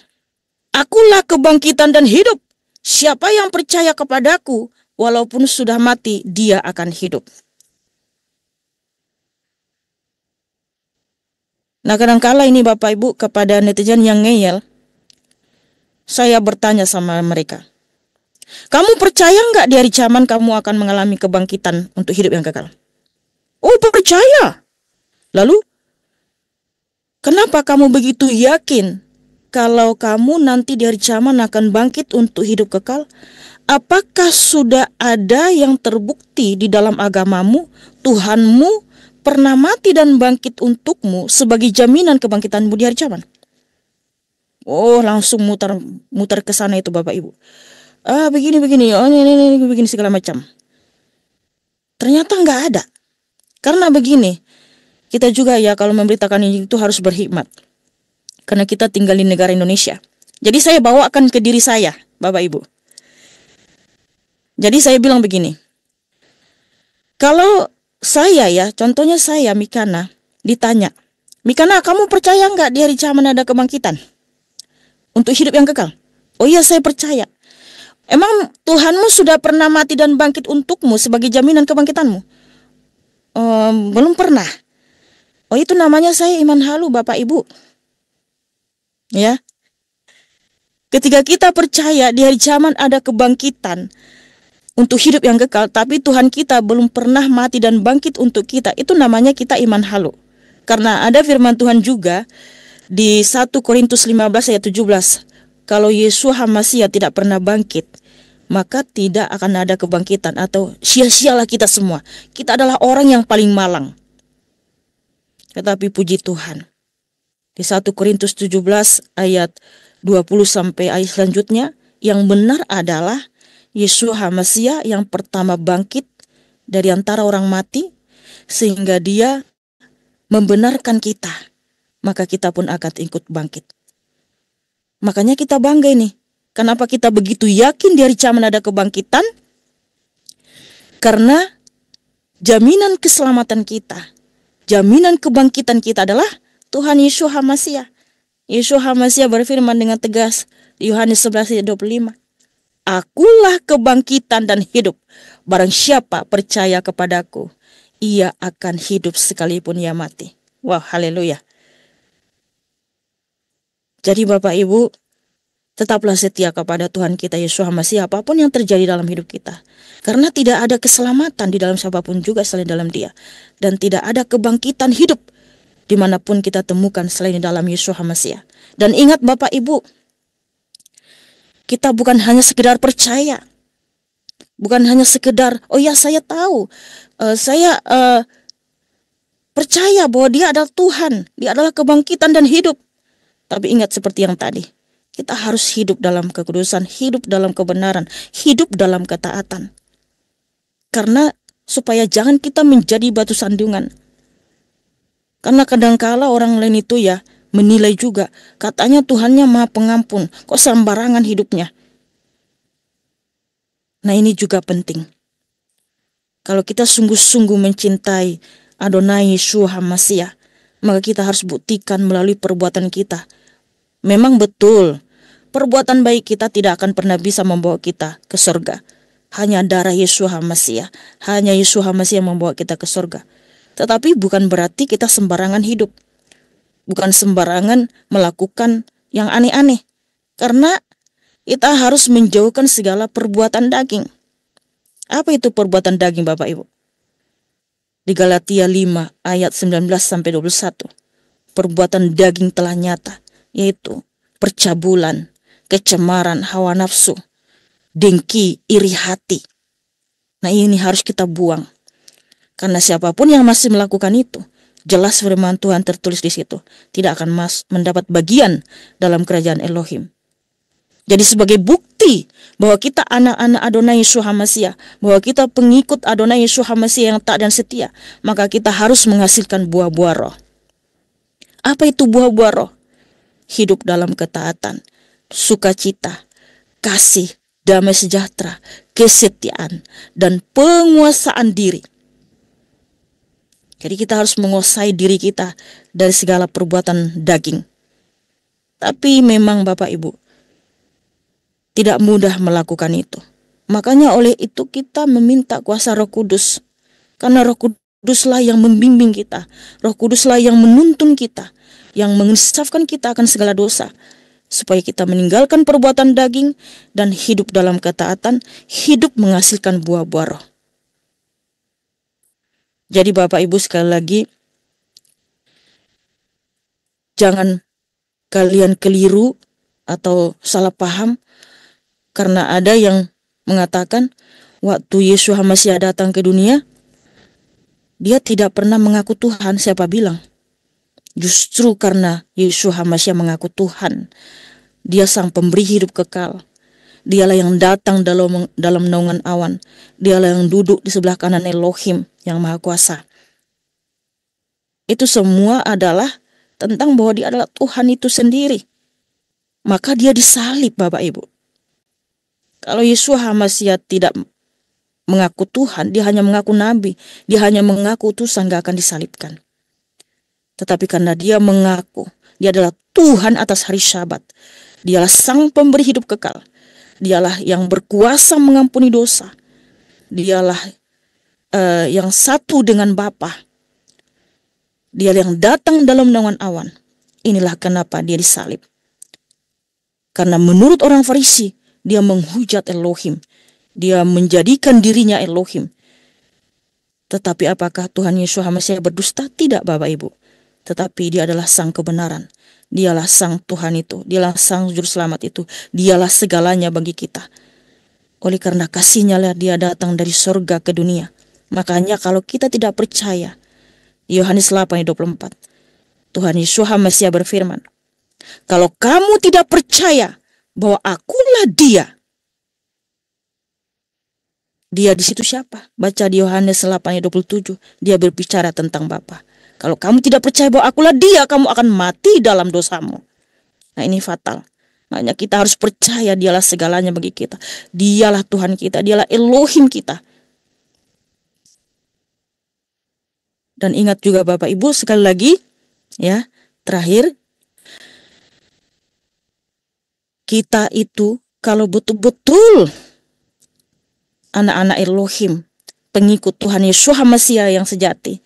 Akulah kebangkitan dan hidup. Siapa yang percaya kepadaku, walaupun sudah mati, dia akan hidup. Nah, kadangkala ini Bapak Ibu, kepada netizen yang ngeyel, saya bertanya sama mereka, kamu percaya nggak di hari kiamat kamu akan mengalami kebangkitan untuk hidup yang kekal? Oh, percaya. Lalu, kenapa kamu begitu yakin kalau kamu nanti di hari kiamat akan bangkit untuk hidup kekal? Apakah sudah ada yang terbukti di dalam agamamu, Tuhanmu pernah mati dan bangkit untukmu sebagai jaminan kebangkitanmu di hari kiamat? Oh, langsung mutar ke sana itu Bapak Ibu. Begini, oh ini begini segala macam. Ternyata nggak ada. Karena begini, kita juga ya kalau memberitakan Injil itu harus berhikmat. Karena kita tinggal di negara Indonesia. Jadi saya bawakan ke diri saya, Bapak Ibu. Jadi saya bilang begini, kalau saya ya, contohnya saya Mikana, ditanya, Mikana, kamu percaya nggak di hari kiamat ada kebangkitan untuk hidup yang kekal? Oh iya, saya percaya. Emang Tuhanmu sudah pernah mati dan bangkit untukmu sebagai jaminan kebangkitanmu? Belum pernah. Oh, itu namanya saya iman halu, Bapak Ibu. Ya. Ketika kita percaya di hari kiamat ada kebangkitan untuk hidup yang kekal, tapi Tuhan kita belum pernah mati dan bangkit untuk kita, itu namanya kita iman halu. Karena ada firman Tuhan juga di 1 Korintus 15 ayat 17. Kalau Yesus HaMasiah tidak pernah bangkit, maka tidak akan ada kebangkitan, atau sia-sialah kita semua. Kita adalah orang yang paling malang. Tetapi puji Tuhan, di 1 Korintus 17 ayat 20 sampai ayat selanjutnya, yang benar adalah Yesus HaMasiah yang pertama bangkit dari antara orang mati, sehingga dia membenarkan kita, maka kita pun akan ikut bangkit. Makanya kita bangga ini. Kenapa kita begitu yakin di hari kiamat ada kebangkitan? Karena jaminan keselamatan kita, jaminan kebangkitan kita adalah Tuhan Yesus HaMasiah. Yesus HaMasiah berfirman dengan tegas di Yohanes 11 ayat 25. Akulah kebangkitan dan hidup. Barang siapa percaya kepadaku, ia akan hidup sekalipun ia mati. Wah, haleluya. Jadi Bapak Ibu, tetaplah setia kepada Tuhan kita Yesus HaMasiah apapun yang terjadi dalam hidup kita. Karena tidak ada keselamatan di dalam siapapun juga selain dalam Dia. Dan tidak ada kebangkitan hidup dimanapun kita temukan selain di dalam Yesus HaMasiah. Dan ingat Bapak Ibu, kita bukan hanya sekedar percaya. Bukan hanya sekedar, oh ya saya tahu, saya percaya bahwa Dia adalah Tuhan, Dia adalah kebangkitan dan hidup. Tapi ingat seperti yang tadi, kita harus hidup dalam kekudusan, hidup dalam kebenaran, hidup dalam ketaatan. Karena supaya jangan kita menjadi batu sandungan. Karena kadangkala orang lain itu ya menilai juga, katanya Tuhannya Maha Pengampun, kok sembarangan hidupnya. Nah, ini juga penting. Kalau kita sungguh-sungguh mencintai Adonai Yesus HaMasiah, maka kita harus buktikan melalui perbuatan kita. Memang betul, perbuatan baik kita tidak akan pernah bisa membawa kita ke surga. Hanya darah Yesus HaMasiah, hanya Yesus HaMasiah yang membawa kita ke surga. Tetapi bukan berarti kita sembarangan hidup. Bukan sembarangan melakukan yang aneh-aneh. Karena kita harus menjauhkan segala perbuatan daging. Apa itu perbuatan daging Bapak Ibu? Di Galatia 5 ayat 19-21. Perbuatan daging telah nyata, yaitu percabulan, kecemaran, hawa nafsu, dengki, iri hati. Nah, ini harus kita buang. Karena siapapun yang masih melakukan itu, jelas firman Tuhan tertulis di situ, tidak akan mendapat bagian dalam kerajaan Elohim. Jadi sebagai bukti bahwa kita anak-anak Adonai Yesus HaMasiah, bahwa kita pengikut Adonai Yesus HaMasiah yang taat dan setia, maka kita harus menghasilkan buah-buah roh. Apa itu buah-buah roh? Hidup dalam ketaatan, sukacita, kasih, damai sejahtera, kesetiaan, dan penguasaan diri. Jadi kita harus menguasai diri kita dari segala perbuatan daging. Tapi memang Bapak Ibu, tidak mudah melakukan itu. Makanya oleh itu kita meminta kuasa Roh Kudus. Karena Roh Kuduslah yang membimbing kita. Roh Kuduslah yang menuntun kita, yang menginsafkan kita akan segala dosa. Supaya kita meninggalkan perbuatan daging dan hidup dalam ketaatan, hidup menghasilkan buah-buah roh. Jadi Bapak Ibu sekali lagi, jangan kalian keliru atau salah paham. Karena ada yang mengatakan waktu Yesus HaMasiah datang ke dunia, Dia tidak pernah mengaku Tuhan. Siapa bilang? Justru karena Yesus HaMasiah mengaku Tuhan, Dia sang pemberi hidup kekal. Dialah yang datang dalam naungan awan. Dialah yang duduk di sebelah kanan Elohim yang Maha Kuasa. Itu semua adalah tentang bahwa Dia adalah Tuhan itu sendiri. Maka Dia disalib Bapak Ibu. Kalau Yesus HaMasiah tidak mengaku Tuhan, dia hanya mengaku nabi, dia hanya mengaku utusan, gak akan disalibkan. Tetapi karena dia mengaku dia adalah Tuhan atas hari Syabat, dialah sang pemberi hidup kekal, dialah yang berkuasa mengampuni dosa, dialah yang satu dengan Bapa, dialah yang datang dalam naungan awan. Inilah kenapa dia disalib. Karena menurut orang Farisi, dia menghujat Elohim, dia menjadikan dirinya Elohim. Tetapi apakah Tuhan Yesus HaMasiah berdusta? Tidak, Bapak Ibu. Tetapi dia adalah sang kebenaran. Dialah sang Tuhan itu, dialah sang juru selamat itu, dialah segalanya bagi kita. Oleh karena kasih-Nya lah dia datang dari surga ke dunia. Makanya kalau kita tidak percaya, Yohanes 8:24, Tuhan Yesus HaMasiah berfirman, kalau kamu tidak percaya bahwa akulah dia di situ siapa? Baca di Yohanes 8:27, dia berbicara tentang Bapa. Kalau kamu tidak percaya bahwa akulah dia, kamu akan mati dalam dosamu. Nah, ini fatal. Makanya kita harus percaya dialah segalanya bagi kita. Dialah Tuhan kita, dialah Elohim kita. Dan ingat juga Bapak Ibu, sekali lagi ya, terakhir, kita itu kalau betul-betul anak-anak Elohim, pengikut Tuhan Yesus HaMasiah yang sejati,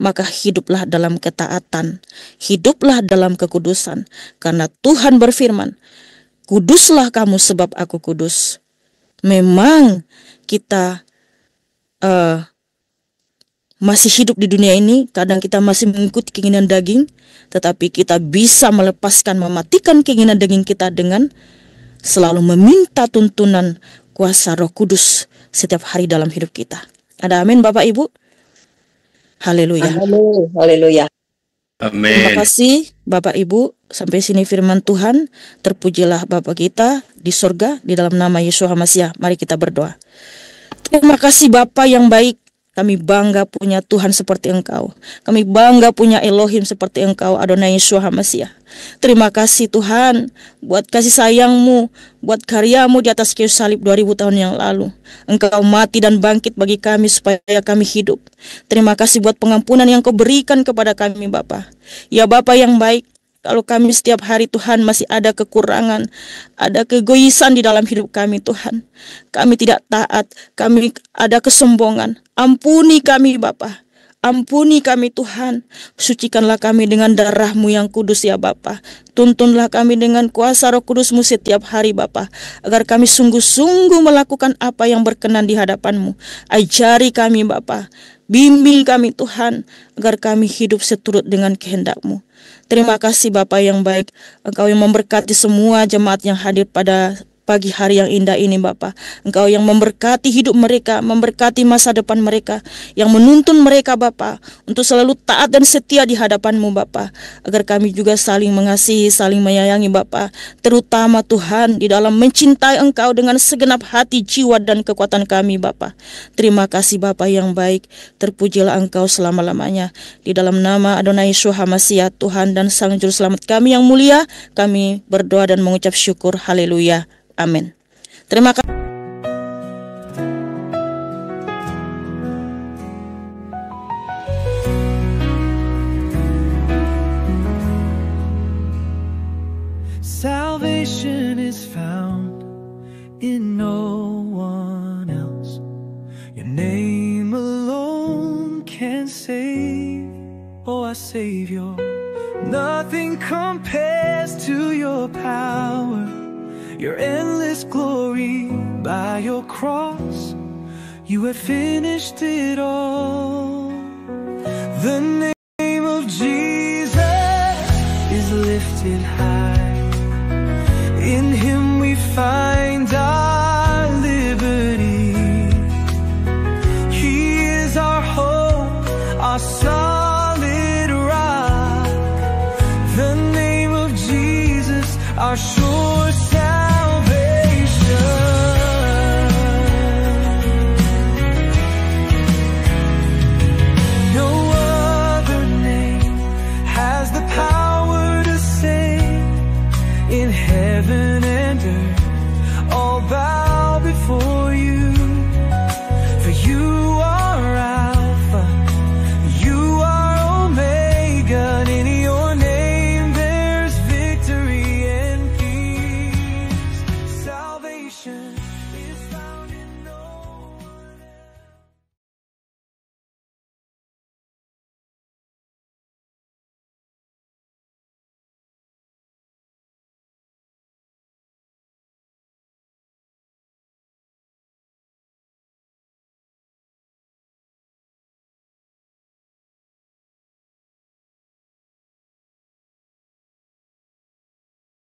maka hiduplah dalam ketaatan, hiduplah dalam kekudusan. Karena Tuhan berfirman, kuduslah kamu sebab aku kudus. Memang kita masih hidup di dunia ini, kadang kita masih mengikuti keinginan daging, tetapi kita bisa melepaskan, mematikan keinginan daging kita dengan selalu meminta tuntunan kuasa Roh Kudus setiap hari dalam hidup kita. Ada amin Bapak Ibu? Haleluya. Haleluya. Amin. Terima kasih Bapak Ibu. Sampai sini firman Tuhan. Terpujilah Bapa kita di surga, di dalam nama Yesus HaMasiah. Mari kita berdoa. Terima kasih Bapa yang baik. Kami bangga punya Tuhan seperti Engkau. Kami bangga punya Elohim seperti Engkau, Adonai Yesus HaMasiah. Terima kasih Tuhan buat kasih sayang-Mu, buat karya-Mu di atas kayu salib 2000 tahun yang lalu. Engkau mati dan bangkit bagi kami supaya kami hidup. Terima kasih buat pengampunan yang Kau berikan kepada kami Bapa. Ya Bapa yang baik, kalau kami setiap hari Tuhan masih ada kekurangan, ada keegoisan di dalam hidup kami Tuhan. Kami tidak taat, kami ada kesombongan. Ampuni kami Bapa. Ampuni kami Tuhan. Sucikanlah kami dengan darah-Mu yang kudus ya Bapa. Tuntunlah kami dengan kuasa Roh Kudus-Mu setiap hari Bapa. Agar kami sungguh-sungguh melakukan apa yang berkenan di hadapan-Mu. Ajari kami Bapa. Bimbing kami Tuhan. Agar kami hidup seturut dengan kehendak-Mu. Terima kasih Bapa yang baik. Engkau yang memberkati semua jemaat yang hadir pada pagi hari yang indah ini Bapa. Engkau yang memberkati hidup mereka, memberkati masa depan mereka, yang menuntun mereka Bapa untuk selalu taat dan setia di hadapan-Mu Bapa. Agar kami juga saling mengasihi, saling menyayangi Bapa. Terutama Tuhan di dalam mencintai Engkau dengan segenap hati, jiwa dan kekuatan kami Bapa. Terima kasih Bapa yang baik. Terpujilah Engkau selama-lamanya. Di dalam nama Adonai Yesus HaMasiah, Tuhan dan Sang Juru Selamat kami yang mulia, kami berdoa dan mengucap syukur. Haleluya. Amin. Terima kasih. Salvation is found in no one else. Your name alone can save. Oh, our Savior. Nothing compares to your power, your endless glory. By your cross, you have finished it all. The name of Jesus is lifted high.